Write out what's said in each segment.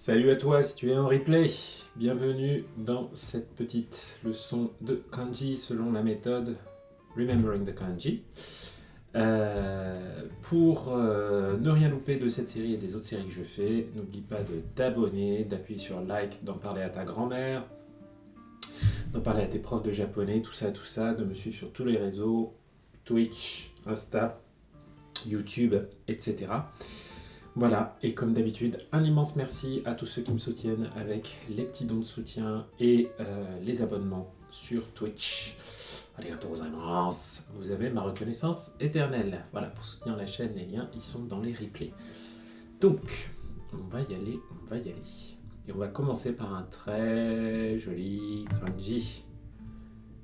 Salut à toi si tu es en replay, bienvenue dans cette petite leçon de kanji selon la méthode Remembering the Kanji. Pour ne rien louper de cette série et des autres séries que je fais, n'oublie pas de t'abonner, d'appuyer sur like, d'en parler à ta grand-mère, d'en parler à tes profs de japonais, tout ça, de me suivre sur tous les réseaux, Twitch, Insta, YouTube, etc. Voilà, et comme d'habitude, un immense merci à tous ceux qui me soutiennent avec les petits dons de soutien et les abonnements sur Twitch. Arigatou gozaimasu. Vous avez ma reconnaissance éternelle. Voilà, pour soutenir la chaîne, les liens, ils sont dans les replays. Donc, on va y aller. Et on va commencer par un très joli kanji.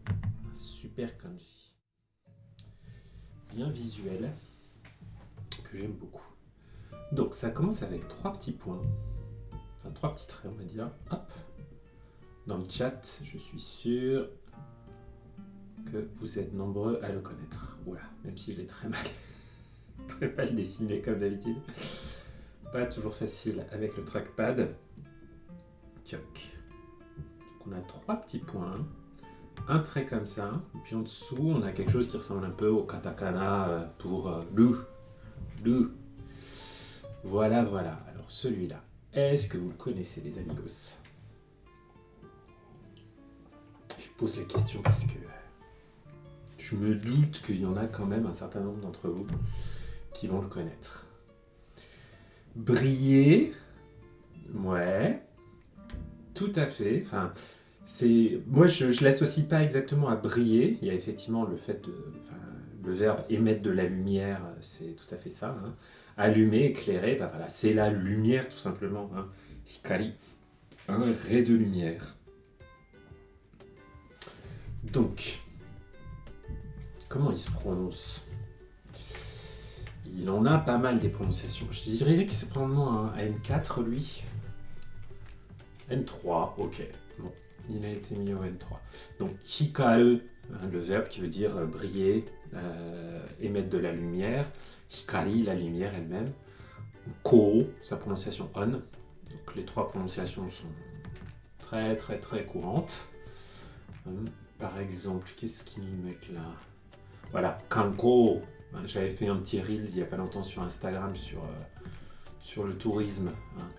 Un super kanji. Bien visuel, que j'aime beaucoup. Donc ça commence avec 3 petits points, enfin 3 petits traits on va dire, hop. Dans le chat, je suis sûr que vous êtes nombreux à le connaître. Oula, même s'il est très mal dessiné comme d'habitude. Pas toujours facile avec le trackpad. Tchoc. Donc on a 3 petits points, un trait comme ça, et puis en dessous on a quelque chose qui ressemble un peu au katakana pour lu. Voilà. Alors celui-là, est-ce que vous le connaissez les amigos? Je pose la question parce que je me doute qu'il y en a quand même un certain nombre d'entre vous qui vont le connaître. Briller, ouais, tout à fait. Enfin, moi je l'associe pas exactement à briller. Il y a effectivement le verbe émettre de la lumière, c'est tout à fait ça. Hein. Allumer, éclairer, bah voilà, c'est la lumière tout simplement. Hein. Hikari, un ray de lumière. Donc, comment il se prononce? Il en a pas mal des prononciations. Je dirais qu'il c'est probablement un N4 lui. N3, ok. Bon, il a été mis au N3. Donc, hikaru, le verbe qui veut dire briller, émettre de la lumière. Hikari, la lumière elle-même. Ko, sa prononciation on. Donc les 3 prononciations sont très courantes. Par exemple, qu'est-ce qu'ils nous mettent là? Voilà, kanko. J'avais fait un petit reels il n'y a pas longtemps sur Instagram sur le tourisme.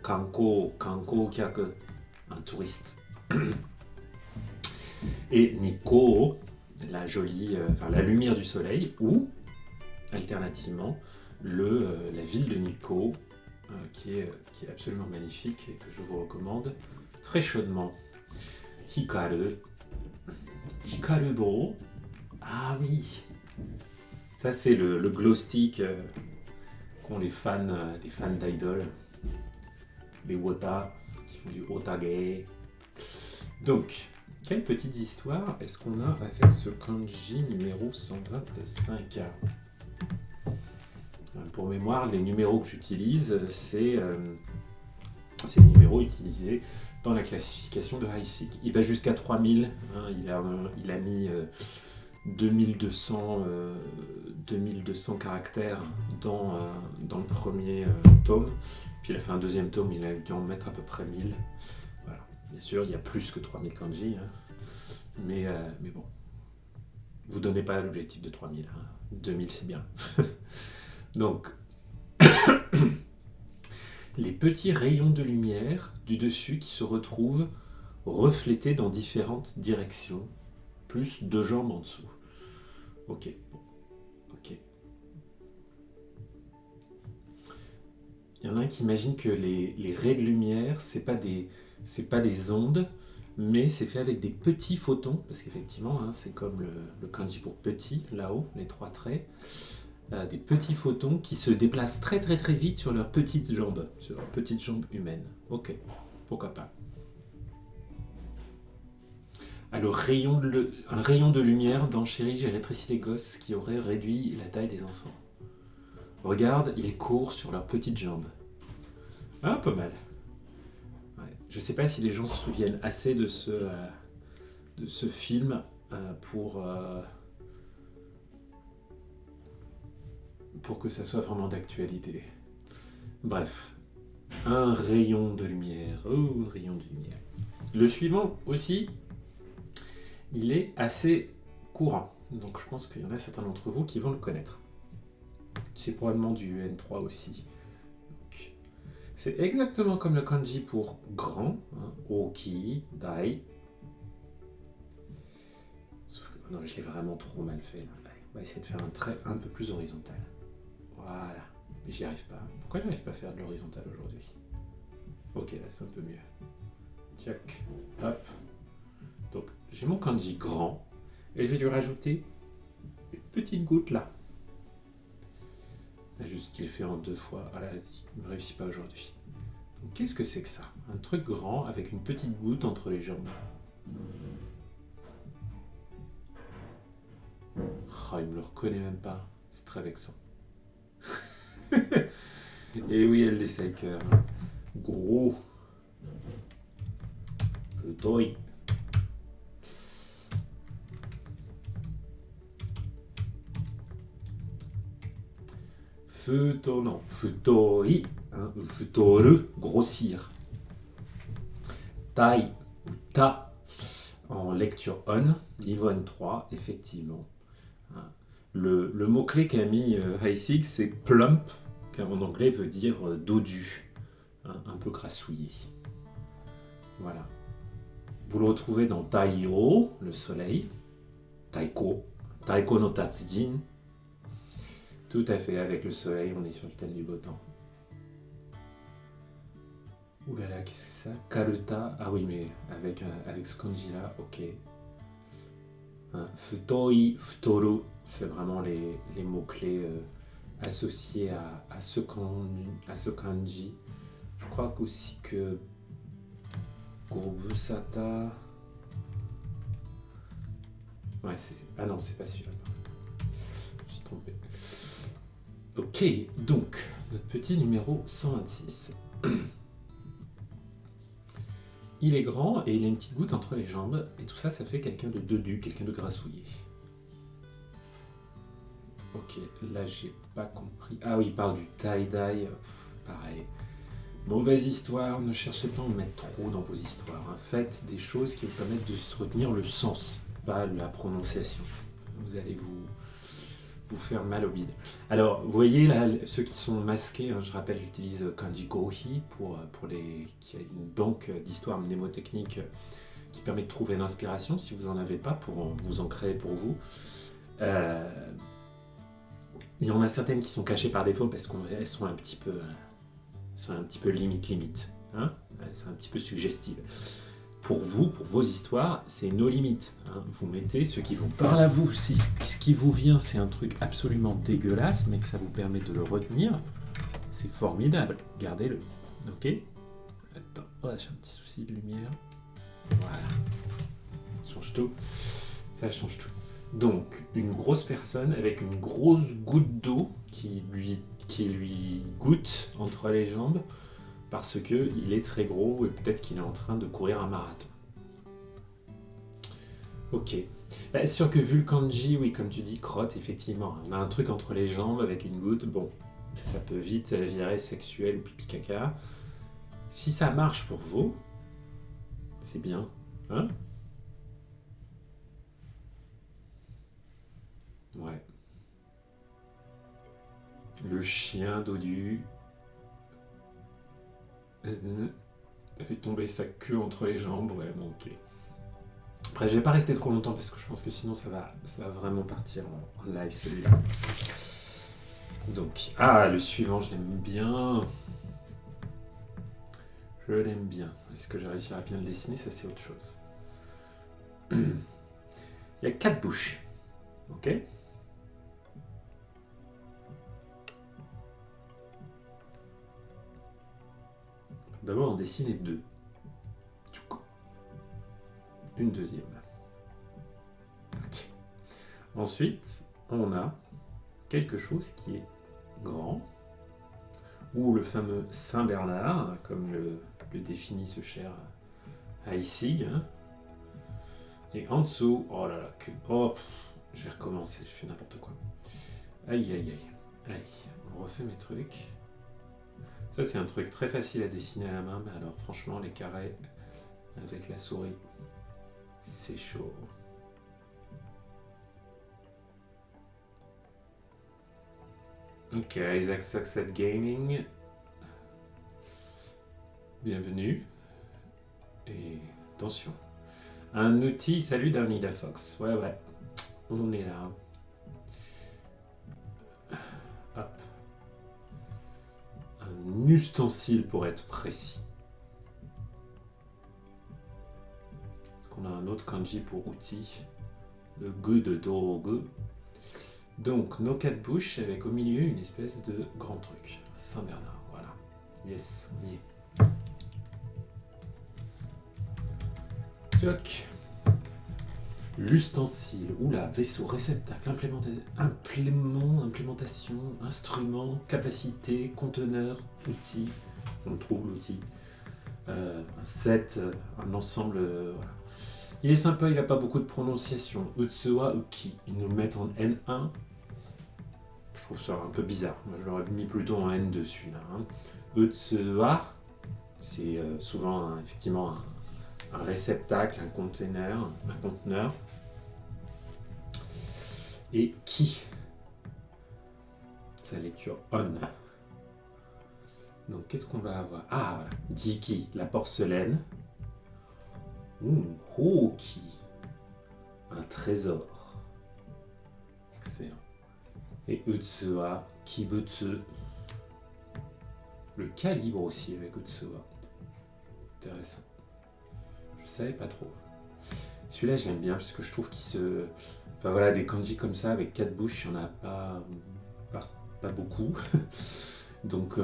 Kanko kyaku, un touriste. Et Nikko, la jolie, la lumière du soleil, ou alternativement la ville de Nikko, qui est absolument magnifique et que je vous recommande très chaudement. Hikaru bo. Ah oui, ça c'est le glow stick qu'ont les fans d'idoles, les wota qui font du otage. Donc, quelle petite histoire est-ce qu'on a avec ce kanji numéro 125? Pour mémoire, les numéros que j'utilise, c'est les numéros utilisés dans la classification de Heisig. Il va jusqu'à 3000, hein, il a mis 2200 caractères dans le premier tome, puis il a fait un deuxième tome, il a dû en mettre à peu près 1000. Voilà. Bien sûr, il y a plus que 3000 kanji, hein, mais bon, vous ne donnez pas l'objectif de 3000, hein. 2000 c'est bien. Donc, les petits rayons de lumière du dessus qui se retrouvent reflétés dans différentes directions, plus 2 jambes en dessous. Ok. Il y en a un qui imagine que les raies de lumière, c'est pas des ondes, mais c'est fait avec des petits photons, parce qu'effectivement, hein, c'est comme le kanji pour petit, là-haut, les 3 traits. Des petits photons qui se déplacent très vite sur leurs petites jambes humaines. Ok, pourquoi pas. Alors, un rayon de lumière dans Chérie, j'ai rétréci les gosses qui aurait réduit la taille des enfants. Regarde, ils courent sur leurs petites jambes. Ah, pas mal. Ouais. Je sais pas si les gens se souviennent assez de ce film pour que ça soit vraiment d'actualité. Bref, Un rayon de lumière. Oh, rayon de lumière. Le suivant aussi, il est assez courant. Donc je pense qu'il y en a certains d'entre vous qui vont le connaître. C'est probablement du N3 aussi. Donc, c'est exactement comme le kanji pour grand. Hein, oki, dai. Non, je l'ai vraiment trop mal fait. Là. On va essayer de faire un trait un peu plus horizontal. Voilà. Mais j'y arrive pas. Pourquoi j'arrive pas à faire de l'horizontal aujourd'hui? Ok, là c'est un peu mieux. Tchac. Hop. Donc j'ai mon kanji grand. Et je vais lui rajouter une petite goutte là. Juste qu'il fait en 2 fois. Ah là, il ne me réussit pas aujourd'hui. Donc qu'est-ce que c'est que ça? Un truc grand avec une petite goutte entre les jambes. Oh, il me le reconnaît même pas. C'est très vexant. Et oui, elle essaye que gros. Le toy. Non. Futoi. Hein, futoru, grossir. Tai ou ta en lecture on, niveau N3, effectivement. Le mot-clé qu'a mis Heisig, c'est plump, qui en anglais veut dire dodu, hein, un peu grassouillé. Voilà. Vous le retrouvez dans Taiyo, le soleil, Taiko, Taiko no Tatsujin. Tout à fait, avec le soleil, on est sur le thème du beau temps. Ouh là là, qu'est-ce que c'est ça? Karuta, ah oui, mais avec ce kanji là, ok. Hein, futoi, futoru, c'est vraiment les mots-clés associés à ce kanji. Je crois aussi que Gobusata. Ouais, c'est. Ah non, c'est pas celui-là. Je suis trompé. Ok, donc, notre petit numéro 126. Il est grand et il a une petite goutte entre les jambes, et tout ça, ça fait quelqu'un de dodu, quelqu'un de grassouillé. Ok, là j'ai pas compris. Ah oui, il parle du tie-dye. Pareil. Mauvaise histoire, ne cherchez pas à en mettre trop dans vos histoires. Hein. Faites des choses qui vous permettent de se retenir le sens, pas la prononciation. Vous allez vous faire mal au bide. Alors, vous voyez là, ceux qui sont masqués, hein, je rappelle, j'utilise Kanji Gohi pour qui a une banque d'histoire mnémotechnique qui permet de trouver l'inspiration, si vous n'en avez pas, pour vous en créer pour vous. Il y en a certaines qui sont cachées par défaut parce qu'elles sont un petit peu limite. Hein, c'est un petit peu suggestive. Pour vous, pour vos histoires, c'est nos limites. Hein. Vous mettez ce qui vous parle à vous. Si ce qui vous vient, c'est un truc absolument dégueulasse, mais que ça vous permet de le retenir, c'est formidable. Gardez-le. Ok? Attends, oh, j'ai un petit souci de lumière. Voilà. Ça change tout. Ça change tout. Donc, une grosse personne avec une grosse goutte d'eau qui lui goûte entre les jambes parce qu'il est très gros et peut-être qu'il est en train de courir un marathon. Ok. C'est sûr que vu le kanji, oui, comme tu dis, crotte, effectivement. On a un truc entre les jambes avec une goutte, bon, ça peut vite virer sexuel ou pipi caca. Si ça marche pour vous, c'est bien. Hein? Ouais. Le chien dodu a fait tomber sa queue entre les jambes. Ouais, bon, ok. Après, je vais pas rester trop longtemps parce que je pense que sinon ça va vraiment partir en live celui-là. Donc, le suivant, je l'aime bien. Je l'aime bien. Est-ce que j'ai réussi à bien le dessiner? Ça, c'est autre chose. Il y a 4 bouches. Ok? D'abord, on dessine les 2. Une deuxième. Okay. Ensuite, on a quelque chose qui est grand, ou le fameux Saint Bernard, comme le définit ce cher Heisig. Hein. Et en dessous, oh là là, je vais recommencer, je fais n'importe quoi. Aïe, aïe, aïe. Allez, on refait mes trucs. Ça, c'est un truc très facile à dessiner à la main, mais alors franchement, les carrés avec la souris, c'est chaud. Ok, Isaac Success Gaming. Bienvenue. Et attention. Un outil, salut Darnida Fox. Ouais, on est là. Hop. Un ustensile pour être précis. Est-ce qu'on a un autre kanji pour outil? Le gu de dogu. Donc, nos 4 bouches avec au milieu une espèce de grand truc. Saint-Bernard, voilà. Yes, on y est. Toc. L'ustensile, oula, vaisseau, réceptacle, implémentation, instrument, capacité, conteneur, outil. On trouve l'outil. Un set, un ensemble. Voilà. Il est sympa, il n'a pas beaucoup de prononciation. Utsuwa Uki. Ils nous le mettent en N1. Je trouve ça un peu bizarre. Moi, je l'aurais mis plutôt en N2 celui-là. Utsuwa, c'est souvent effectivement un réceptacle, un conteneur. Et Ki, sa lecture on. Donc qu'est-ce qu'on va avoir? Ah voilà, Jiki, la porcelaine. Hoki, un trésor. Excellent. Et Utsuwa, Kibutsu. Le calibre aussi avec Utsuwa. Intéressant. Je savais pas trop. Celui-là, je l'aime bien parce que je trouve qu'il se... Enfin voilà, des kanji comme ça avec 4 bouches, il n'y en a pas beaucoup. Donc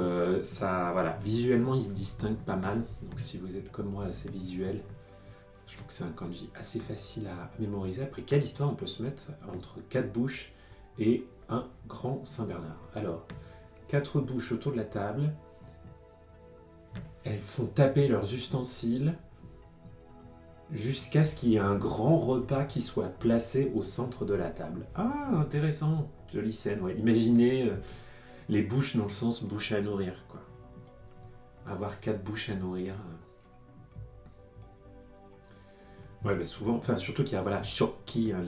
ça, voilà, visuellement, il se distingue pas mal. Donc si vous êtes comme moi assez visuel, je trouve que c'est un kanji assez facile à mémoriser. Après, quelle histoire on peut se mettre entre 4 bouches et un grand Saint-Bernard? Alors, 4 bouches autour de la table. Elles font taper leurs ustensiles jusqu'à ce qu'il y ait un grand repas qui soit placé au centre de la table. Ah, intéressant. Jolie scène, ouais. Imaginez les bouches dans le sens bouche à nourrir, quoi. Avoir 4 bouches à nourrir. Ouais, bah souvent, enfin surtout qu'il y a, voilà, Shokki, hein,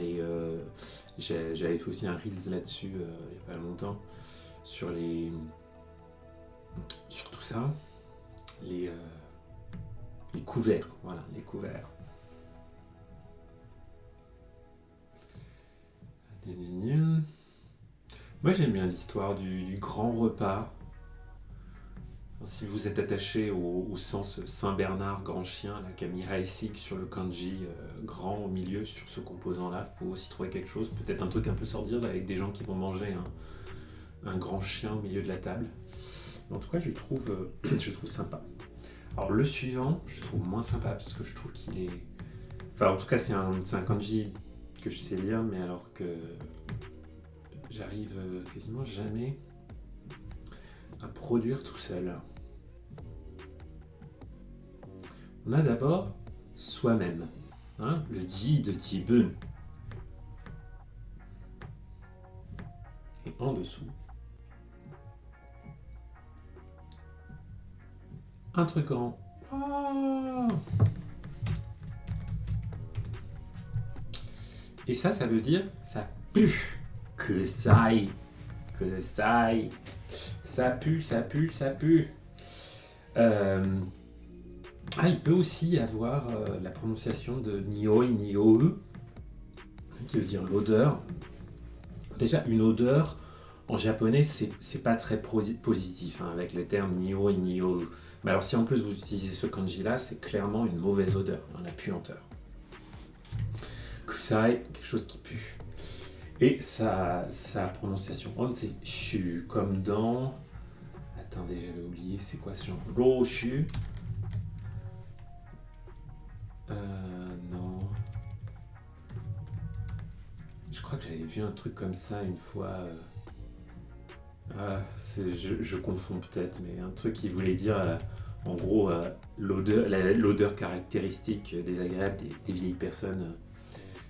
j'avais fait aussi un Reels là-dessus il n'y a pas longtemps, sur tout ça, les couverts, voilà, les couverts. Moi j'aime bien l'histoire du grand repas. Si vous êtes attaché au sens Saint-Bernard, grand chien, là, qui a mis Haesig sur le kanji grand au milieu, sur ce composant-là, vous pouvez aussi trouver quelque chose, peut-être un truc un peu sordide avec des gens qui vont manger un grand chien au milieu de la table. Mais en tout cas, je trouve sympa. Alors le suivant, je trouve moins sympa parce que je trouve qu'il est... Enfin, en tout cas, c'est un kanji que je sais lire, mais alors que j'arrive quasiment jamais à produire tout seul. On a d'abord soi-même, hein, le ji de Jibun. Et en dessous, un truc grand. Oh, et ça veut dire ça pue. Que ça aille. Ça pue. Il peut aussi avoir la prononciation de nioi, niou, qui veut dire l'odeur. Déjà, une odeur, en japonais, c'est pas très positif, hein, avec le terme nioi, niou. Mais alors, si en plus vous utilisez ce kanji-là, c'est clairement une mauvaise odeur, la puanteur. Kusai, quelque chose qui pue. Et sa prononciation on, c'est shu, comme dans... Attendez, j'avais oublié, c'est quoi ce genre? Roshu. Non. Je crois que j'avais vu un truc comme ça une fois. Je confonds peut-être, mais un truc qui voulait dire, en gros, l'odeur caractéristique désagréable des vieilles personnes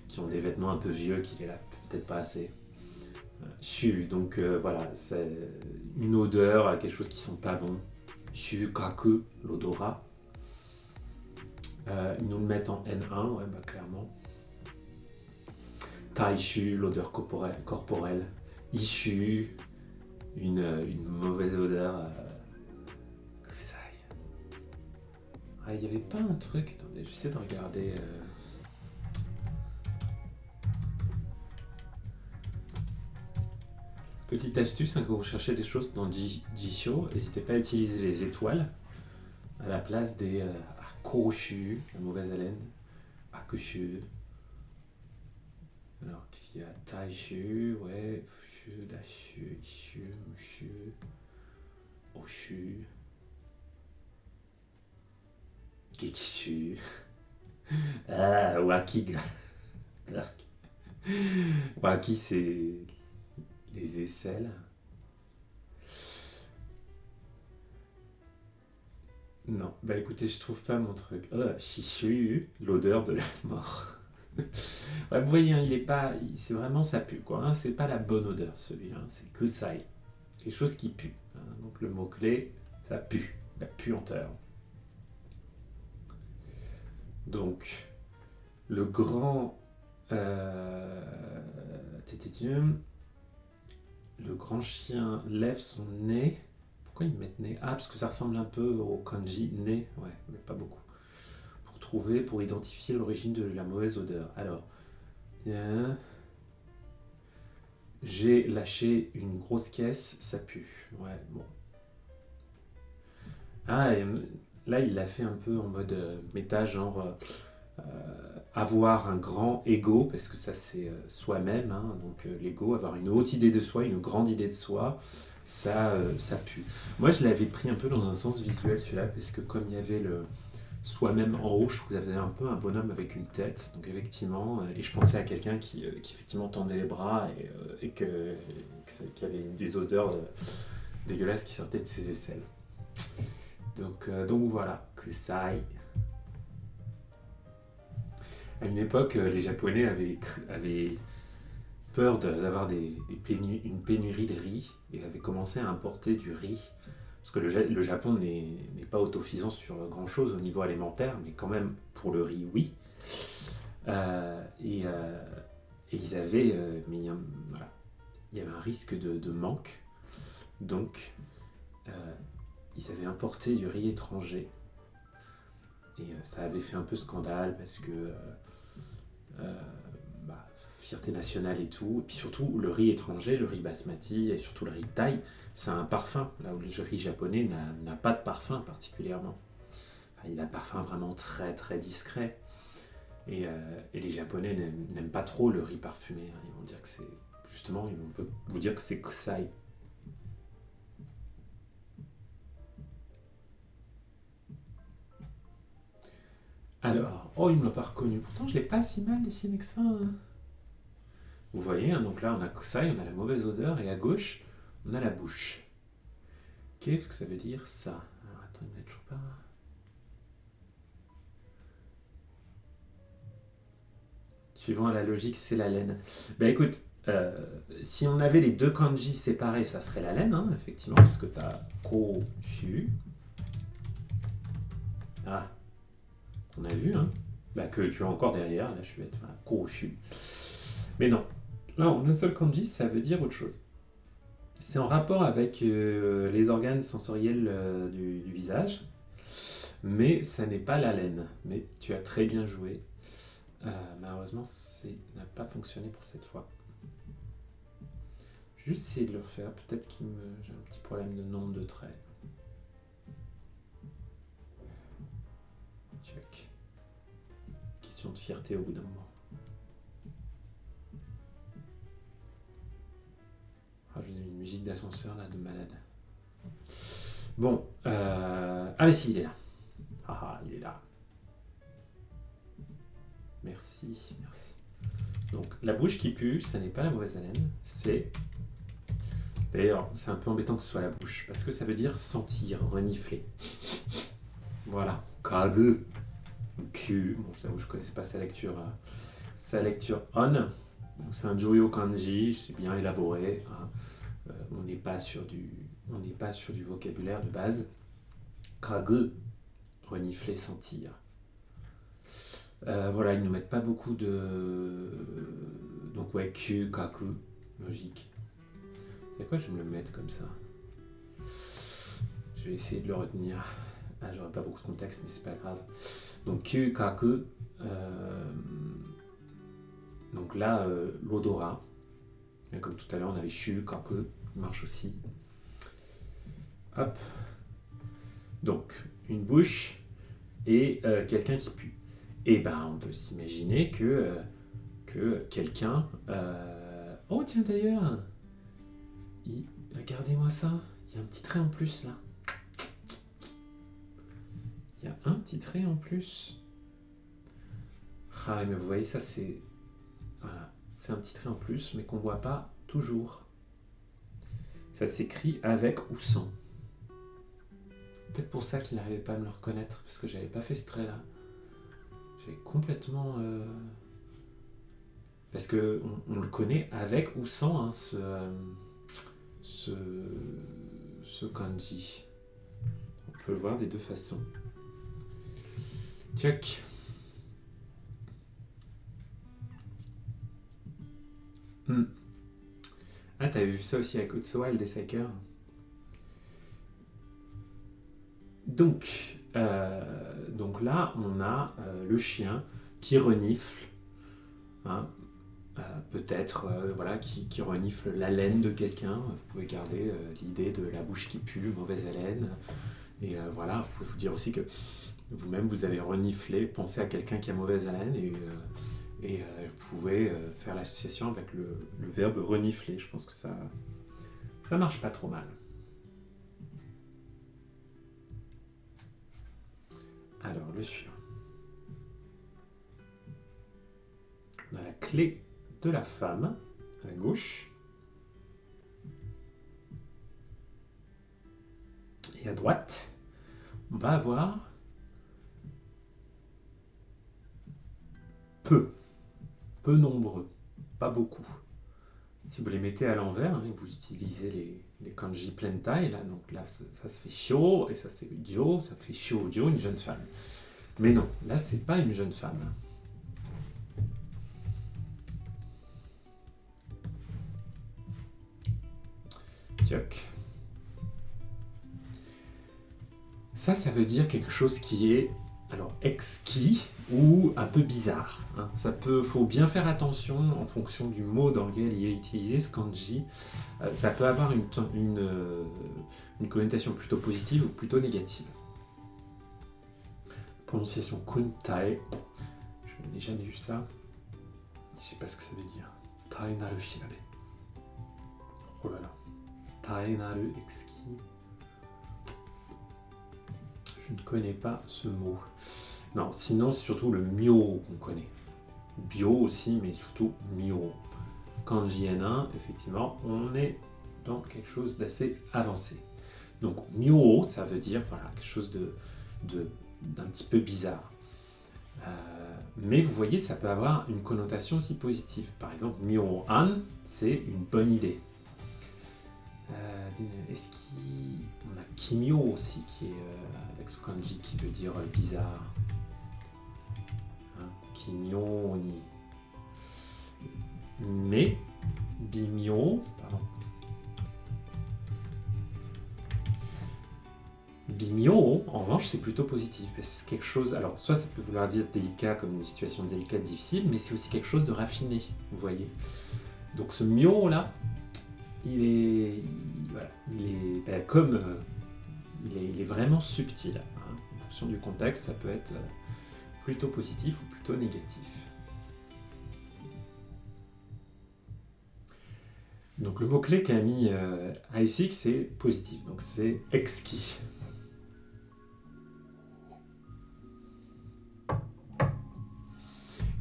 qui ont des vêtements un peu vieux, qui les lavent peut-être pas assez. Shu, donc voilà, c'est une odeur, quelque chose qui sent pas bon. Shukaku, l'odorat. Ils nous le mettent en N1, ouais, bah clairement. Taishu, l'odeur corporelle. Ishu, une mauvaise odeur. Kusai. Ah, il n'y avait pas un truc. Attendez, j'essaie de regarder. Petite astuce, hein, quand vous cherchez des choses dans Jisho, n'hésitez pas à utiliser les étoiles à la place des Akoshu, la mauvaise haleine. Akushu. Alors, qu'est-ce qu'il y a? Taishu, ouais. Fushu, Dashu, Ishu, Mushu, Oshu, Gekishu. Ah, Waki. Waki, c'est les aisselles. Non, bah écoutez, je trouve pas mon truc. Shishu, l'odeur de la mort. Ouais, vous voyez, hein, il est pas, c'est vraiment ça pue quoi. Hein, c'est pas la bonne odeur celui-là, hein, c'est que ça. Quelque chose qui pue. Hein, donc le mot clé, ça pue, la puanteur. Donc le grand, tététium, le grand chien lève son nez. Pourquoi ils mettent nez? Ah, parce que ça ressemble un peu au kanji nez, ouais, mais pas beaucoup. Pour identifier l'origine de la mauvaise odeur. Alors, j'ai lâché une grosse caisse, ça pue. Ouais, bon. Ah, et là, il l'a fait un peu en mode méta, genre avoir un grand ego, parce que ça, c'est soi-même. Hein, donc, l'ego, avoir une haute idée de soi, une grande idée de soi, ça pue. Moi, je l'avais pris un peu dans un sens visuel, celui-là, parce que comme il y avait le soi-même en haut, je trouve que ça faisait un peu un bonhomme avec une tête, donc effectivement, et je pensais à quelqu'un qui effectivement tendait les bras et qui avait des odeurs dégueulasses qui sortaient de ses aisselles. Donc voilà, Kusai. À une époque, les Japonais avaient peur d'avoir une pénurie de riz et avaient commencé à importer du riz. Parce que le Japon n'est pas autosuffisant sur grand chose au niveau alimentaire, mais quand même pour le riz, oui. Et ils avaient. Voilà, il y avait un risque de manque. Donc, ils avaient importé du riz étranger. Et ça avait fait un peu scandale parce que. Fierté nationale et tout. Et puis surtout, le riz étranger, le riz basmati et surtout le riz thaï, c'est un parfum. Là où le riz japonais n'a pas de parfum particulièrement. Enfin, il a un parfum vraiment très très discret. Et les Japonais n'aiment pas trop le riz parfumé. Hein. Ils vont dire que c'est. Justement, ils vont vous dire que c'est kusai. Alors, oh, il ne m'a pas reconnu. Pourtant, je ne l'ai pas si mal dessiné que ça. Hein. Vous voyez, hein, donc là, on a kusai, on a la mauvaise odeur, et à gauche, on a la bouche. Qu'est-ce que ça veut dire, ça? Alors, attends, il ne toujours pas. Suivant la logique, c'est la laine. Bah écoute, si on avait les deux kanji séparés, ça serait la laine, hein, effectivement, parce que tu as ko-shu. Ah, qu'on a vu, hein. Bah que tu as encore derrière, là je vais être ko-shu. Mais non, là en un seul kanji, ça veut dire autre chose. C'est en rapport avec les organes sensoriels du visage, mais ça n'est pas la laine. Mais tu as très bien joué. Malheureusement, ça n'a pas fonctionné pour cette fois. Je vais juste essayer de le refaire. Peut-être que j'ai un petit problème de nombre de traits. Check. Question de fierté au bout d'un moment. Ah, je vous ai mis une musique d'ascenseur là de malade. Bon. Ah mais si, il est là. Ah, il est là. Merci, merci. Donc, la bouche qui pue, ça n'est pas la mauvaise haleine, c'est... D'ailleurs, c'est un peu embêtant que ce soit la bouche, parce que ça veut dire sentir, renifler. Voilà. Kage. Q. Bon, j'avoue, je ne connaissais pas sa lecture. Sa lecture on. C'est un Joyo Kanji, c'est bien élaboré. Hein. On n'est pas sur du vocabulaire de base. kagu, renifler, sentir. Voilà, ils ne nous mettent pas beaucoup de... Donc ouais, kyu, kaku, logique. Et quoi, je vais me le mettre comme ça. Je vais essayer de le retenir. Ah, j'aurai pas beaucoup de contexte, mais c'est pas grave. Donc kyu, kaku. Donc là, l'odorat. Et comme tout à l'heure, on avait shu, kaku. Il marche aussi. Hop. Donc, une bouche et quelqu'un qui pue. Et ben, on peut s'imaginer que quelqu'un... Oh, tiens, d'ailleurs, regardez-moi ça. Il y a un petit trait en plus, là. Il y a un petit trait en plus. Ah, mais vous voyez, ça, c'est... Voilà. C'est un petit trait en plus, mais qu'on ne voit pas toujours. Ça s'écrit avec ou sans. Peut-être pour ça qu'il n'arrivait pas à me le reconnaître, parce que j'avais pas fait ce trait-là. J'avais complètement... Parce que on le connaît avec ou sans hein, ce kanji. On peut le voir des deux façons. Check. Ah, t'avais vu ça aussi avec Otsuwa, le Dessaker. Donc là, on a le chien qui renifle, hein, peut-être voilà, qui renifle la laine de quelqu'un. Vous pouvez garder l'idée de la bouche qui pue, mauvaise haleine. Et voilà, vous pouvez vous dire aussi que vous-même, vous avez reniflé, pensé à quelqu'un qui a mauvaise haleine et vous pouvez faire l'association avec le verbe renifler. Je pense que ça marche pas trop mal. Alors, le suivant. On a la clé de la femme, à gauche. Et à droite, on va avoir peu nombreux, pas beaucoup. Si vous les mettez à l'envers, hein, vous utilisez les kanji plentai, là, donc là, ça se fait shou, et ça c'est jo, ça fait shoujo, une jeune femme. Mais non, là, c'est pas une jeune femme. Tchoc. Ça veut dire quelque chose qui est alors exquis ou un peu bizarre. Hein. Faut bien faire attention en fonction du mot dans lequel il est utilisé, ce kanji. Ça peut avoir une connotation plutôt positive ou plutôt négative. Prononciation kuntai. Je n'ai jamais vu ça. Je ne sais pas ce que ça veut dire. Tai naru hirabe. Oh là là. Tai naru exquis. Je ne connais pas ce mot. Non, sinon c'est surtout le myo qu'on connaît. Bio aussi, mais surtout myo. Kanji N1, effectivement, on est dans quelque chose d'assez avancé. Donc myo, ça veut dire voilà, quelque chose d'un petit peu bizarre. Mais vous voyez, ça peut avoir une connotation aussi positive. Par exemple, myo-an, c'est une bonne idée. Est-ce qu'on a kimyo aussi, qui est avec ce kanji qui veut dire bizarre. Hein, kimyo ni. Mais bimyo, pardon. Bimyo, en revanche, c'est plutôt positif, parce que c'est quelque chose... Alors, soit ça peut vouloir dire délicat, comme une situation délicate, difficile, mais c'est aussi quelque chose de raffiné, vous voyez. Donc ce myo-là, il est vraiment subtil. Hein. En fonction du contexte, ça peut être plutôt positif ou plutôt négatif. Donc le mot-clé qu'a mis Isaac, c'est positif, donc c'est exquis.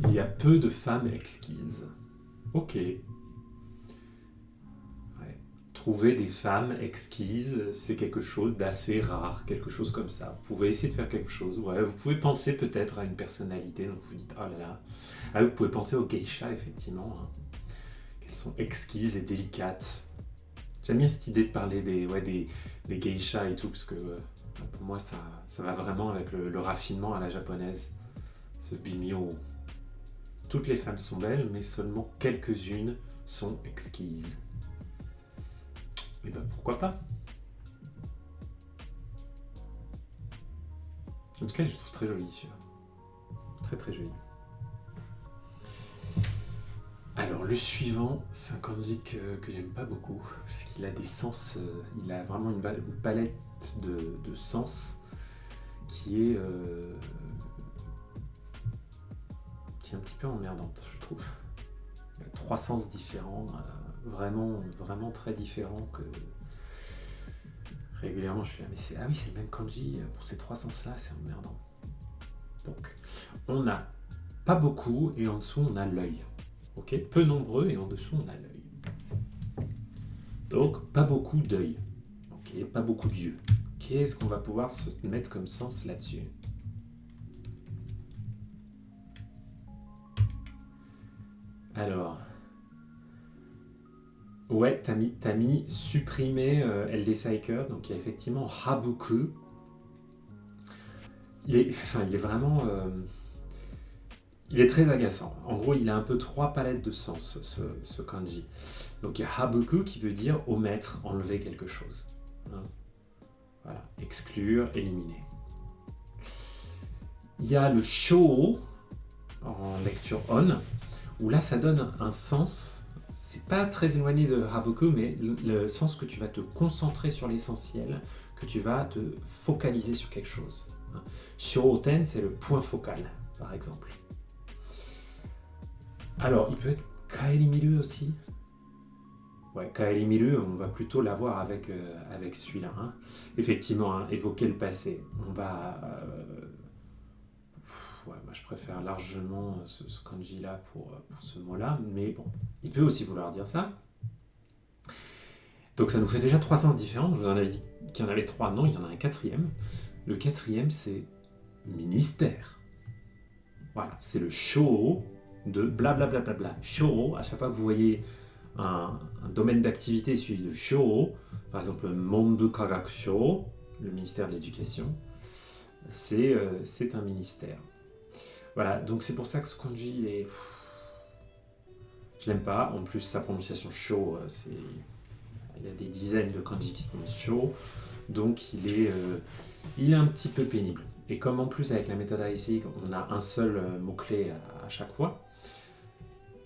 Il y a peu de femmes exquises. Ok. Trouver des femmes exquises, c'est quelque chose d'assez rare, quelque chose comme ça. Vous pouvez essayer de faire quelque chose. Ouais, vous pouvez penser peut-être à une personnalité, donc vous dites, oh là là. Ah, vous pouvez penser aux geishas, effectivement. Hein. Qu'elles sont exquises et délicates. J'aime bien cette idée de parler des geishas et tout, parce que Pour moi, ça va vraiment avec le raffinement à la japonaise, ce bimyo. Toutes les femmes sont belles, mais seulement quelques-unes sont exquises. Et ben pourquoi pas? En tout cas, je le trouve très joli celui-là. Très très joli. Alors le suivant, c'est un kanji que j'aime pas beaucoup, parce qu'il a des sens, il a vraiment une palette de sens qui est un petit peu emmerdante, je trouve. Il y a 3 sens différents, vraiment très différents que régulièrement je suis là, mais c'est le même kanji pour ces 3 sens-là, c'est emmerdant. Donc on a pas beaucoup et en dessous on a l'œil. Ok, peu nombreux et en dessous on a l'œil. Donc pas beaucoup d'œil. Ok, pas beaucoup d'yeux. Qu'est-ce qu'on va pouvoir se mettre comme sens là-dessus? Alors, ouais, t'as mis supprimer LD Cycle, donc il y a effectivement Habuku. Il est vraiment... il est très agaçant. En gros, il a un peu 3 palettes de sens, ce kanji. Donc il y a Habuku qui veut dire omettre, enlever quelque chose. Hein, voilà, exclure, éliminer. Il y a le Shō, en lecture on, où là ça donne un sens, c'est pas très éloigné de Habuku, mais le sens que tu vas te concentrer sur l'essentiel, que tu vas te focaliser sur quelque chose. Shōten, c'est le point focal, par exemple. Alors, il peut être Kaerimiru aussi. Ouais, Kaerimiru, on va plutôt l'avoir avec celui-là. Hein. Effectivement, hein, évoquer le passé. On va... ouais, moi je préfère largement ce kanji-là pour ce mot-là, mais bon, il peut aussi vouloir dire ça. Donc ça nous fait déjà 3 sens différents. Je vous en avais dit qu'il y en avait 3, non, il y en a un 4e. Le 4e, c'est ministère. Voilà, c'est le shō de blablabla. Shō, à chaque fois que vous voyez un domaine d'activité suivi de shō, par exemple Monbu Kagakusho, le ministère de l'Éducation, c'est un ministère. Voilà, donc c'est pour ça que ce kanji, je l'aime pas. En plus, sa prononciation shō, il y a des dizaines de kanji qui se prononcent shō, donc il est un petit peu pénible. Et comme en plus avec la méthode Aisig, on a un seul mot-clé à chaque fois,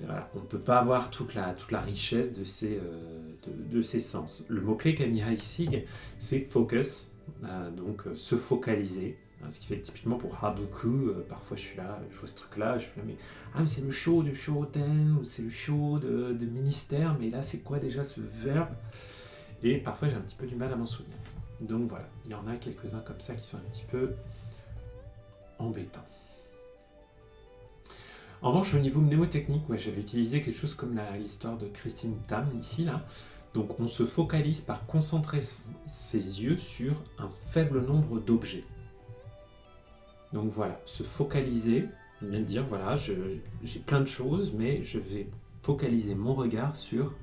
voilà, on ne peut pas avoir toute la richesse de ces sens. Le mot-clé qu'a mis Aisig, c'est focus, donc se focaliser. Ce qui fait que typiquement pour Habuku, parfois je vois ce truc-là, je suis là, mais c'est le show de Shoten, ou c'est le show de ministère, mais là c'est quoi déjà ce verbe? Et parfois j'ai un petit peu du mal à m'en souvenir. Donc voilà, il y en a quelques-uns comme ça qui sont un petit peu embêtants. En revanche, au niveau mnémotechnique, ouais, j'avais utilisé quelque chose comme l'histoire de Christine Tam, ici, là. Donc on se focalise par concentrer ses yeux sur un faible nombre d'objets. Donc voilà, se focaliser, bien dire, voilà, j'ai plein de choses, mais je vais focaliser mon regard sur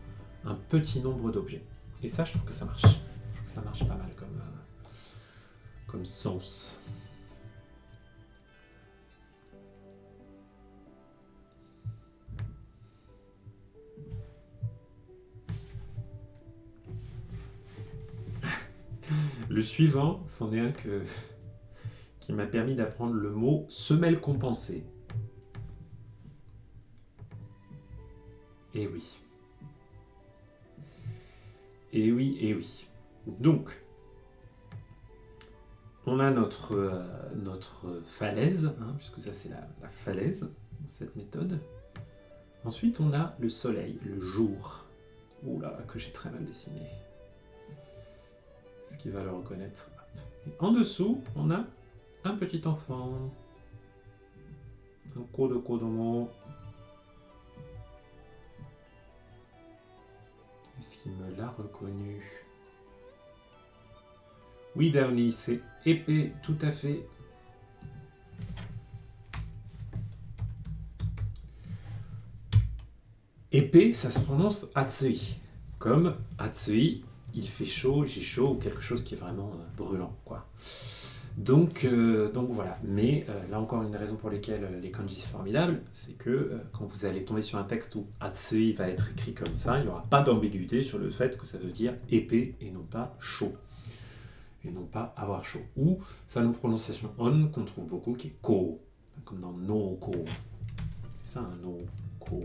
un petit nombre d'objets. Et ça, je trouve que ça marche. Je trouve que ça marche pas mal comme sens. Le suivant, c'en est un qui m'a permis d'apprendre le mot semelle compensée. Eh oui. Eh oui, eh oui. Donc, on a notre falaise, hein, puisque ça c'est la falaise dans cette méthode. Ensuite, on a le soleil, le jour. Oula, que j'ai très mal dessiné. Ce qui va le reconnaître. Et en dessous, on a un petit enfant. Un kodomo. Est-ce qu'il me l'a reconnu? Oui, Downey, c'est épée, tout à fait. Épée, ça se prononce Atsui. Comme Atsui il fait chaud, j'ai chaud, ou quelque chose qui est vraiment brûlant, quoi. Donc voilà. Mais là encore, une des raisons pour lesquelles les kanji sont formidables, c'est que quand vous allez tomber sur un texte où Atsui va être écrit comme ça, il n'y aura pas d'ambiguïté sur le fait que ça veut dire épais et non pas chaud. Et non pas avoir chaud. Ou ça a une prononciation on qu'on trouve beaucoup qui est ko, comme dans no ko. C'est ça un no ko.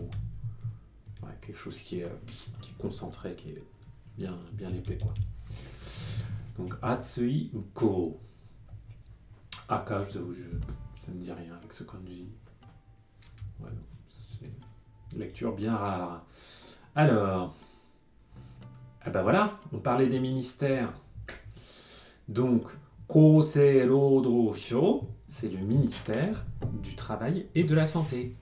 Ouais, quelque chose qui est concentré, qui est bien épais, quoi. Donc Atsui ou ko. Aka, je vous avoue, ça ne me dit rien avec ce kanji. Ouais, c'est une lecture bien rare. Alors, ah ben voilà, on parlait des ministères. Donc, Kousei Roudou Shou, c'est le ministère du Travail et de la Santé.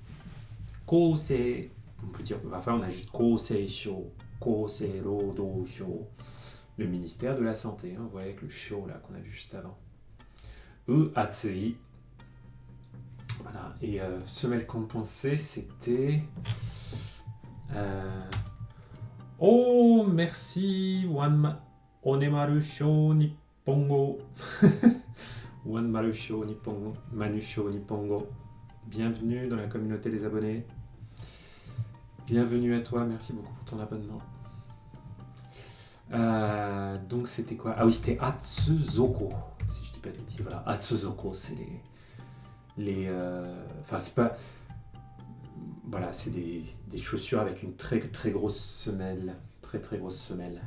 Kousei, on peut dire, enfin on a juste Kousei Shou, Kousei Roudou Shou, le ministère de la Santé, hein, vous voyez avec le Shou là qu'on a vu juste avant. Atsui. Voilà, et semelle compensée, c'était... Oh, merci, Onemaru Shou Nippongo. Wanmaru Shou Nippongo, Manu Shou Nippongo. Bienvenue dans la communauté des abonnés. Bienvenue à toi, merci beaucoup pour ton abonnement. Donc c'était quoi? Ah oui, c'était Atsuzoko, si je dis pas de bêtises. Voilà, Atsuzoko, c'est enfin, c'est pas... Voilà, c'est des chaussures avec une très très grosse semelle. Très très grosse semelle.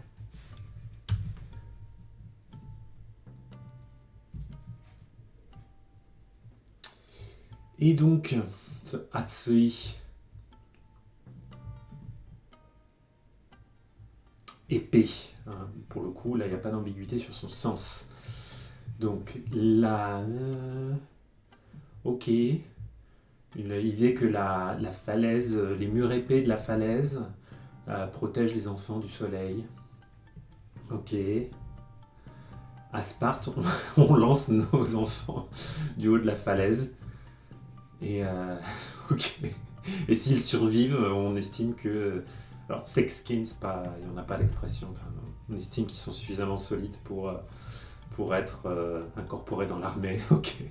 Et donc, ce Atsui, épais, hein, pour le coup, là il n'y a pas d'ambiguïté sur son sens. Donc là, ok, l'idée que la falaise, les murs épais de la falaise protègent les enfants du soleil. Ok. À Sparte, on lance nos enfants du haut de la falaise. Et ok. Et s'ils survivent, on estime que... Alors, thick skin, il n'y en a pas d'expression. Enfin, on estime qu'ils sont suffisamment solides pour être incorporés dans l'armée. Ok.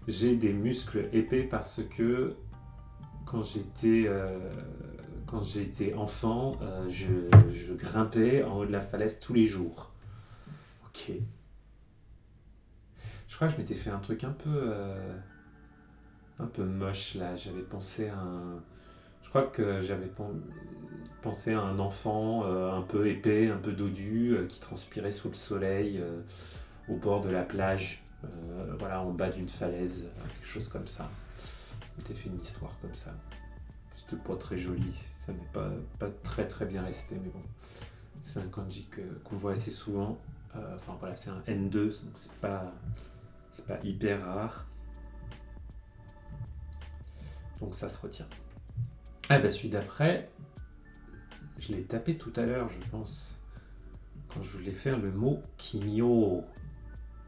J'ai des muscles épais parce que quand j'étais enfant, je grimpais en haut de la falaise tous les jours. Ok. Je crois que je m'étais fait un truc un peu moche là. J'avais pensé à je crois que j'avais pensé à un enfant un peu épais, un peu dodu, qui transpirait sous le soleil au bord de la plage, voilà, en bas d'une falaise, quelque chose comme ça. Je m'étais fait une histoire comme ça. C'était pas très joli, ça n'est pas très très bien resté, mais bon. C'est un kanji qu'on voit assez souvent. Enfin voilà, c'est un N2, donc c'est pas hyper rare. Donc ça se retient. Ah bah celui d'après, je l'ai tapé tout à l'heure, je pense, quand je voulais faire le mot kimyo.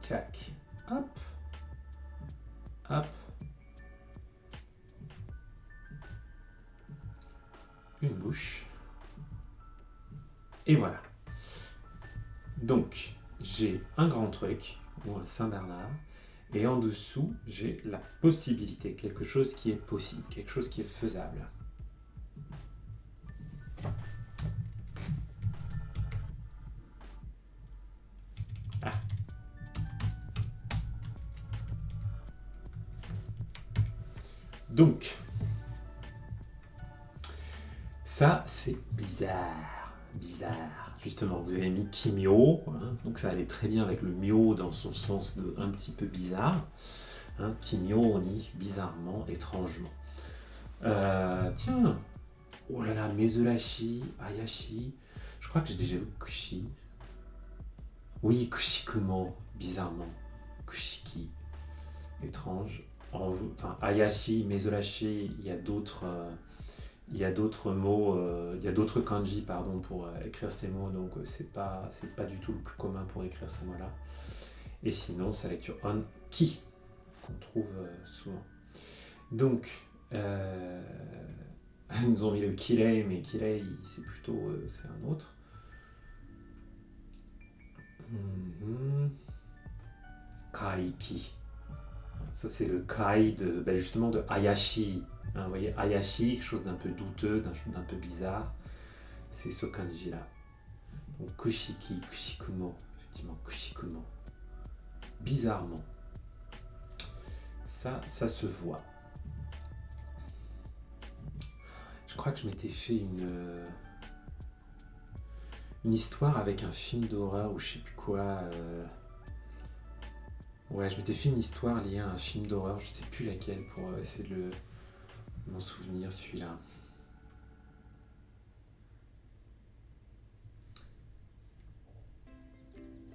Tac. Hop. Hop. Une bouche. Et voilà. Donc, j'ai un grand truc, ou un Saint-Bernard, et en dessous, j'ai la possibilité, quelque chose qui est possible, quelque chose qui est faisable. Ah. Donc, ça, c'est bizarre. Bizarre. Justement, vous avez mis kimyo, hein, donc ça allait très bien avec le myo dans son sens de un petit peu bizarre. Hein, kimyo, on dit bizarrement, étrangement. Tiens, oh là là, mezurashi, ayashi. Je crois que j'ai déjà vu kushi. Oui, kushikumo, bizarrement. Kushiki, étrange. Enfin, ayashi, mezurashi, il y a d'autres mots, il y a d'autres kanji pardon, pour écrire ces mots, donc c'est pas du tout le plus commun pour écrire ces mots-là. Et sinon, c'est la lecture on ki qu'on trouve souvent. Donc, ils nous ont mis le kirei, mais kirei, c'est plutôt c'est un autre. Kaiki. Ça, c'est le kai justement de Hayashi. Hein, vous voyez, Hayashi, quelque chose d'un peu douteux, d'un peu bizarre. C'est ce kanji-là. Donc, kushiki, kushikumo. Effectivement, kushikumo. Bizarrement. Ça se voit. Je crois que je m'étais fait une histoire avec un film d'horreur ou je sais plus quoi. Ouais, je m'étais fait une histoire liée à un film d'horreur, je sais plus laquelle, pour essayer de m'en souvenir, celui-là.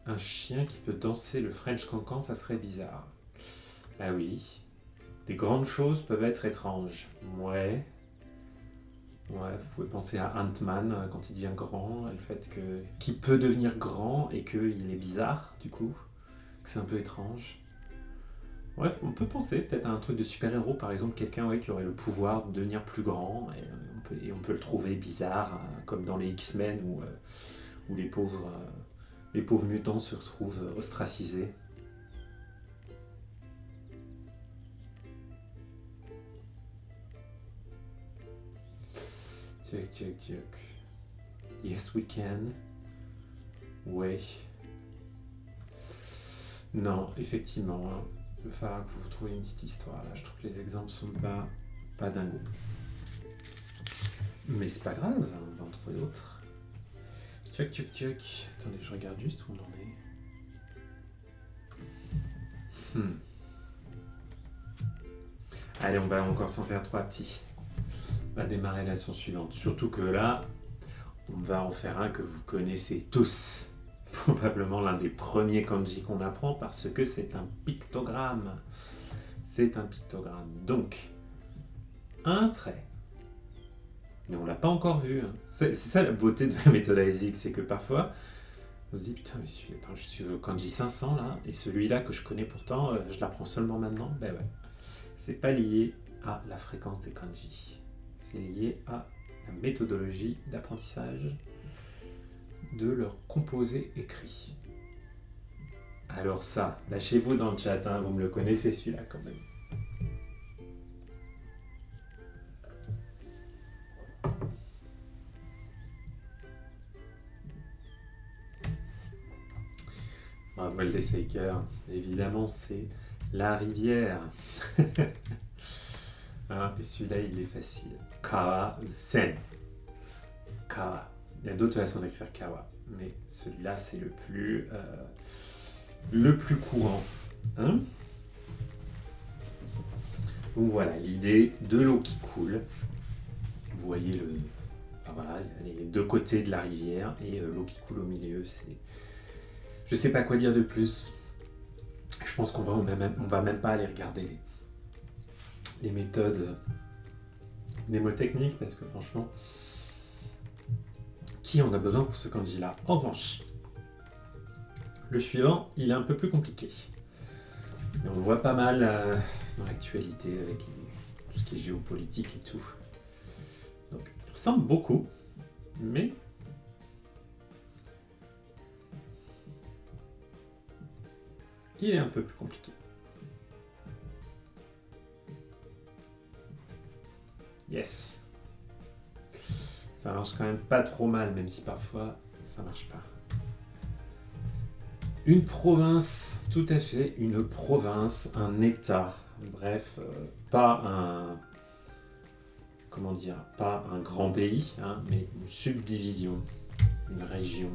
Un chien qui peut danser le French Cancan, ça serait bizarre. Ah oui. Les grandes choses peuvent être étranges. Ouais. Ouais, vous pouvez penser à Ant-Man quand il devient grand, le fait qu'il peut devenir grand et qu'il est bizarre, du coup, que c'est un peu étrange. Ouais, on peut penser peut-être à un truc de super-héros, par exemple, quelqu'un qui aurait le pouvoir de devenir plus grand, et on peut le trouver bizarre, comme dans les X-Men où les pauvres mutants se retrouvent ostracisés. Tuc. Yes, we can. Ouais. Non, effectivement. Il va falloir que vous trouviez une petite histoire. Là, je trouve que les exemples sont pas dingos. Mais c'est pas grave, on va en trouver d'autres. Tuc. Attendez, je regarde juste où on en est. Allez, on va encore s'en faire 3 petits. On va démarrer la leçon suivante. Surtout que là, on va en faire un que vous connaissez tous. Probablement l'un des premiers kanji qu'on apprend parce que c'est un pictogramme. C'est un pictogramme. Donc, un trait. Mais on l'a pas encore vu. Hein. C'est ça la beauté de la méthode Isaac, c'est que parfois, on se dit putain, mais je suis au kanji 500 là, et celui-là que je connais pourtant, je l'apprends seulement maintenant. Ben ouais. C'est pas lié à la fréquence des kanji. C'est lié à la méthodologie d'apprentissage de leur composé écrit. Alors ça, lâchez-vous dans le chat, hein, vous me le connaissez celui-là quand même. Bravo le Shaker, évidemment c'est la rivière. Hein, et celui-là il est facile. Kawa ou Sen. Kawa. Il y a d'autres façons d'écrire Kawa, mais celui-là c'est le plus courant. Hein? Donc voilà, l'idée de l'eau qui coule. Vous voyez voilà, les deux côtés de la rivière et l'eau qui coule au milieu. Je sais pas quoi dire de plus. Je pense qu'on va même pas aller regarder les méthodes mnémotechniques parce que franchement, qui en a besoin pour ce kanji-là? En revanche, le suivant, il est un peu plus compliqué. Et on le voit pas mal dans l'actualité avec tout ce qui est géopolitique et tout. Donc, il ressemble beaucoup, mais il est un peu plus compliqué. Yes. Ça marche quand même pas trop mal, même si parfois ça marche pas. Une province, tout à fait, une province, un état. Bref, pas un grand pays, hein, mais une subdivision, une région.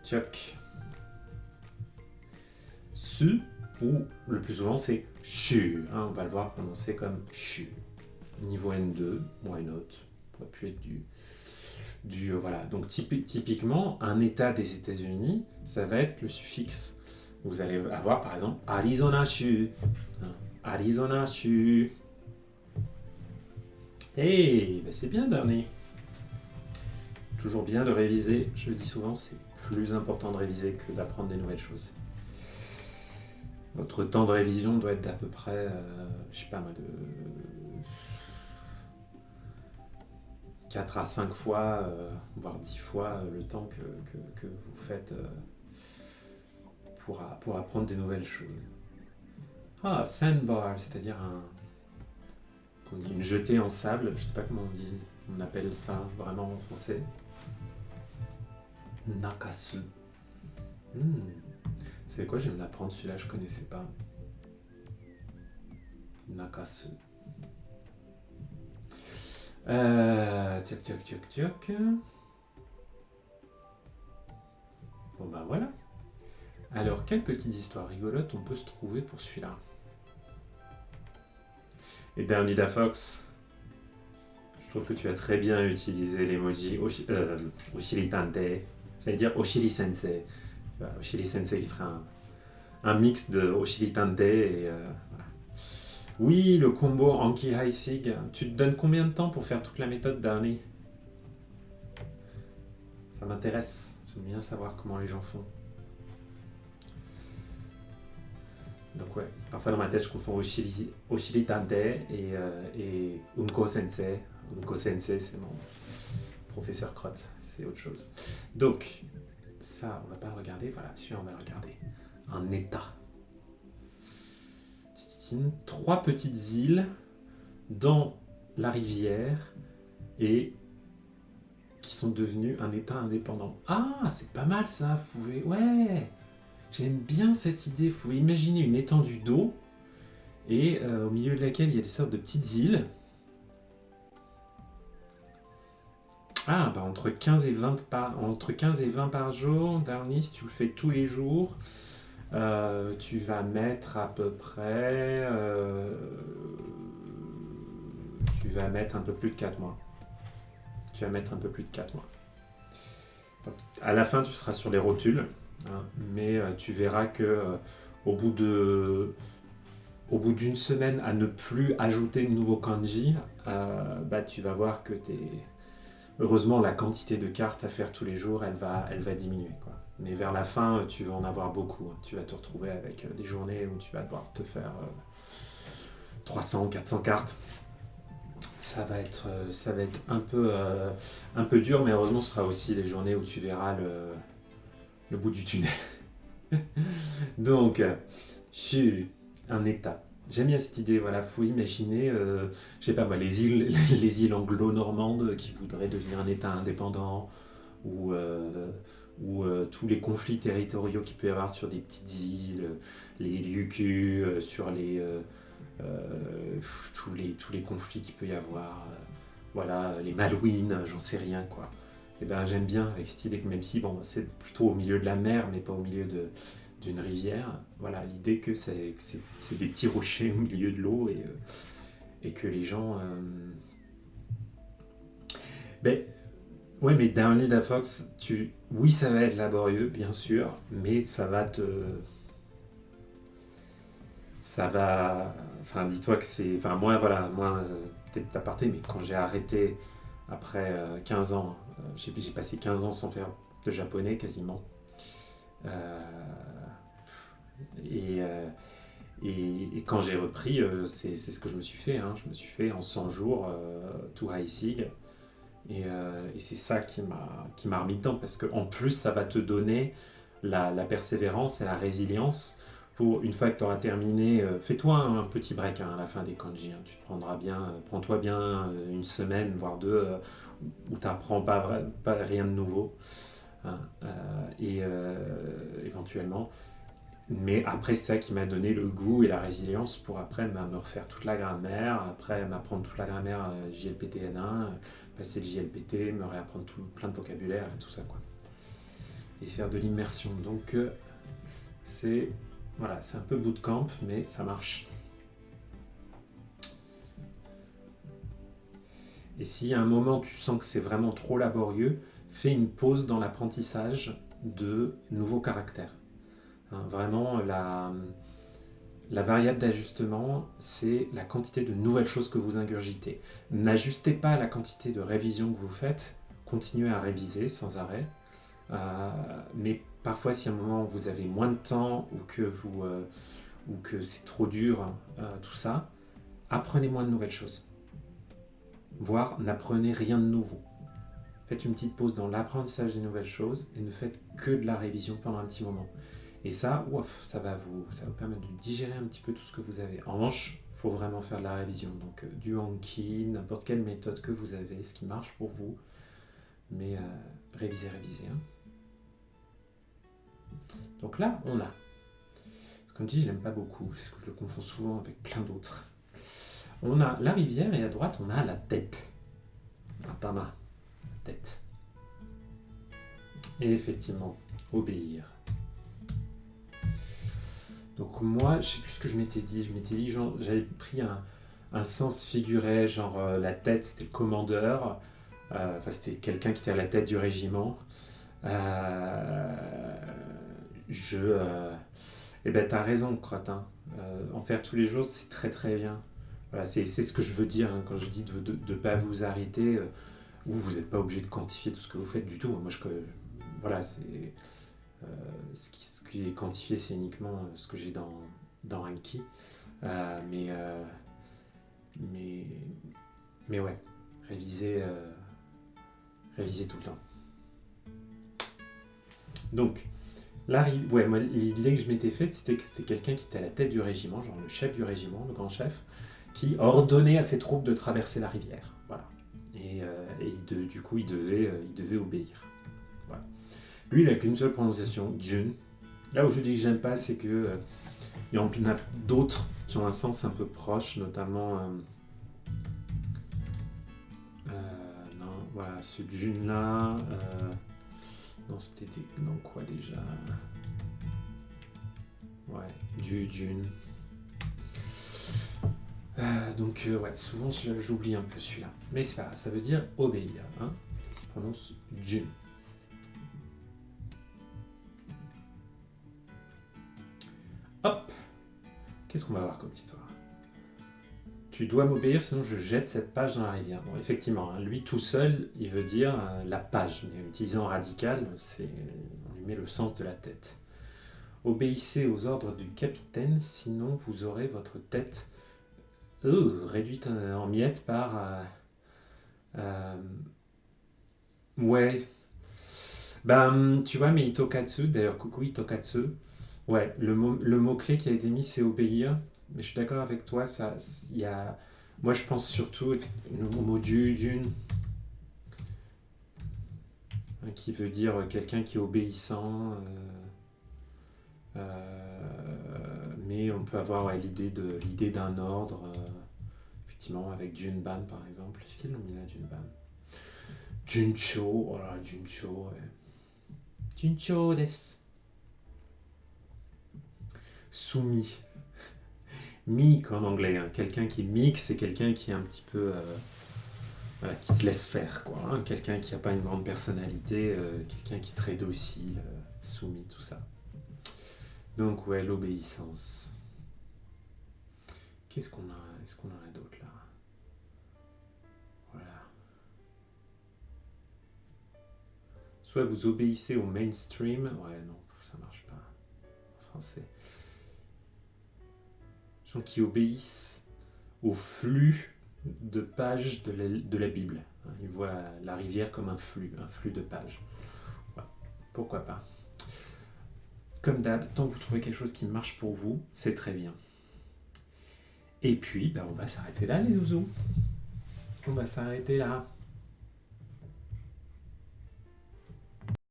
Tchoc. Su, ou le plus souvent c'est Shu, hein, on va le voir prononcé comme Shu. Niveau N2, why not? Ça pourrait pu être voilà. Donc typiquement, un état des États-Unis, ça va être le suffixe. Vous allez avoir par exemple Arizona Shu. Hein, Arizona Shu. Hey, c'est bien Darnay. Toujours bien de réviser, je le dis souvent, c'est plus important de réviser que d'apprendre des nouvelles choses. Votre temps de révision doit être d'à peu près, je sais pas moi, de 4 à 5 fois, voire 10 fois le temps que vous faites pour apprendre des nouvelles choses. Ah, sandbar, c'est-à-dire une jetée en sable, je sais pas comment on appelle ça vraiment en français. Nakasu. C'est quoi, je vais me l'apprendre, celui-là je connaissais pas. Nakasu. Tiac. Bon bah voilà. Alors, quelle petite histoire rigolote on peut se trouver pour celui-là? Eh bien, Nida Fox, je trouve que tu as très bien utilisé l'emoji Oshiri Tante. J'allais dire Oshiri Sensei. Oshiri Sensei qui serait un mix de Oshiri Tante et voilà. Oui, le combo Anki Haisig. Tu te donnes combien de temps pour faire toute la méthode d'Arnie? Ça m'intéresse. J'aime bien savoir comment les gens font. Donc ouais, parfois dans ma tête je confonds Oshiri Tante et Unko Sensei. Unko Sensei c'est mon professeur crotte, c'est autre chose. Donc, ça on va pas le regarder, voilà, celui-là on va le regarder. Un état. 3 petites îles dans la rivière et qui sont devenues un état indépendant. Ah, c'est pas mal ça, vous pouvez... Ouais, j'aime bien cette idée. Vous pouvez imaginer une étendue d'eau et au milieu de laquelle il y a des sortes de petites îles. Ah, bah entre 15 et 20 par jour, Darnie, si tu le fais tous les jours, tu vas mettre à peu près... tu vas mettre un peu plus de 4 mois. À la fin, tu seras sur les rotules, hein, mais tu verras que au bout d'une semaine à ne plus ajouter de nouveaux kanji, tu vas voir que heureusement, la quantité de cartes à faire tous les jours, elle va diminuer, quoi. Mais vers la fin, tu vas en avoir beaucoup. Hein. Tu vas te retrouver avec des journées où tu vas devoir te faire 300, 400 cartes. Ça va être un peu dur, mais heureusement, ce sera aussi les journées où tu verras le bout du tunnel. Donc, je suis un état. J'aime bien cette idée, voilà, faut imaginer, je sais pas moi, les îles anglo-normandes qui voudraient devenir un État indépendant, ou tous les conflits territoriaux qu'il peut y avoir sur des petites îles, les Ryukyu, sur tous les conflits qu'il peut y avoir, voilà, les Malouines, j'en sais rien, quoi. Et ben j'aime bien avec cette idée que même si, bon, c'est plutôt au milieu de la mer, mais pas au milieu d'une rivière, voilà, l'idée que c'est des petits rochers au milieu de l'eau et que les gens... Ouais, mais Nida Fox, oui, ça va être laborieux, bien sûr, mais ça va... Enfin, dis-toi que c'est... Enfin, moi, peut-être aparté, mais quand j'ai arrêté après 15 ans, j'ai passé 15 ans sans faire de japonais, quasiment. Et quand j'ai repris, c'est ce que je me suis fait. Hein. Je me suis fait en 100 jours tout Haisig. Et c'est ça qui m'a remis dedans. Parce qu'en plus, ça va te donner la persévérance et la résilience. Pour une fois que tu auras terminé, fais-toi un petit break à la fin des kanji. Hein. Tu te prends-toi bien une semaine, voire 2, où tu n'apprends pas rien de nouveau. Hein. Et éventuellement... Mais après, c'est ça qui m'a donné le goût et la résilience pour après me refaire toute la grammaire, après m'apprendre toute la grammaire JLPT N1, passer le JLPT, me réapprendre plein de vocabulaire et tout ça, quoi. Et faire de l'immersion. Donc, c'est un peu bootcamp, mais ça marche. Et si à un moment tu sens que c'est vraiment trop laborieux, fais une pause dans l'apprentissage de nouveaux caractères. Hein, vraiment, la variable d'ajustement, c'est la quantité de nouvelles choses que vous ingurgitez. N'ajustez pas la quantité de révision que vous faites, continuez à réviser sans arrêt, mais parfois si à un moment vous avez moins de temps ou que c'est trop dur, tout ça, apprenez moins de nouvelles choses. Voire n'apprenez rien de nouveau. Faites une petite pause dans l'apprentissage des nouvelles choses et ne faites que de la révision pendant un petit moment. Et ça, ouf, ça va vous permettre de digérer un petit peu tout ce que vous avez. En revanche, il faut vraiment faire de la révision. Donc du Anki, n'importe quelle méthode que vous avez, ce qui marche pour vous. Mais révisez. Hein. Donc là, on a. Comme je dis, je l'aime pas beaucoup, parce que je le confonds souvent avec plein d'autres. On a la rivière et à droite, on a la tête. Un tama, tête. Et effectivement, obéir. Donc moi, je sais plus ce que je m'étais dit. Je m'étais dit, genre, j'avais pris un sens figuré, genre la tête, c'était le commandeur. Enfin, c'était quelqu'un qui était à la tête du régiment. Eh ben, t'as raison, Crotin. En faire tous les jours, c'est très très bien. Voilà, c'est ce que je veux dire hein, quand je dis de ne pas vous arrêter, ou vous n'êtes pas obligé de quantifier tout ce que vous faites du tout. Moi, voilà, c'est ce qui est quantifié, c'est uniquement ce que j'ai dans Anki. Mais ouais, réviser tout le temps. Donc, moi, l'idée que je m'étais faite, c'était que c'était quelqu'un qui était à la tête du régiment, genre le chef du régiment, le grand chef, qui ordonnait à ses troupes de traverser la rivière. Voilà. Et du coup, il devait obéir. Voilà. Lui, il n'a qu'une seule prononciation, Jun. Là où je dis que j'aime pas, c'est que il y en a d'autres qui ont un sens un peu proche, notamment non, voilà, ce Jun là. Non, c'était dans quoi déjà? Ouais, du Jun. Donc ouais, souvent j'oublie un peu celui-là. Mais c'est pas grave, ça veut dire obéir. Hein, qui se prononce Jun. Hop. Qu'est-ce qu'on va voir comme histoire? Tu dois m'obéir, sinon je jette cette page dans la rivière. Bon, effectivement, hein, lui tout seul, il veut dire la page. Mais utilisé en radical, on lui met le sens de la tête. Obéissez aux ordres du capitaine, sinon vous aurez votre tête réduite en miettes par... ouais. Ben, tu vois, mais Itokatsu, d'ailleurs, coucou Itokatsu. Ouais, le mot-clé qui a été mis, c'est obéir. Mais je suis d'accord avec toi, y a... Moi, je pense surtout au mot Jun, qui veut dire quelqu'un qui est obéissant. Mais on peut avoir l'idée d'un ordre, effectivement, avec Junban par exemple. Est-ce qu'ils l'ont mis là, Junban? Juncho, oh là, Juncho, ouais. Juncho desu. Soumis. Meek en anglais, hein. Quelqu'un qui est meek, c'est quelqu'un qui est un petit peu... voilà, qui se laisse faire, quoi. Hein. Quelqu'un qui n'a pas une grande personnalité, quelqu'un qui est très docile, soumis, tout ça. Donc ouais, l'obéissance. Qu'est-ce qu'on a? Est-ce qu'on en a d'autres là? Voilà. Soit vous obéissez au mainstream. Ouais, non, ça marche pas. En français. Gens qui obéissent au flux de pages de la Bible. Ils voient la rivière comme un flux de pages. Voilà. Pourquoi pas? Comme d'hab, tant que vous trouvez quelque chose qui marche pour vous, c'est très bien. Et puis, on va s'arrêter là, les zouzous. On va s'arrêter là.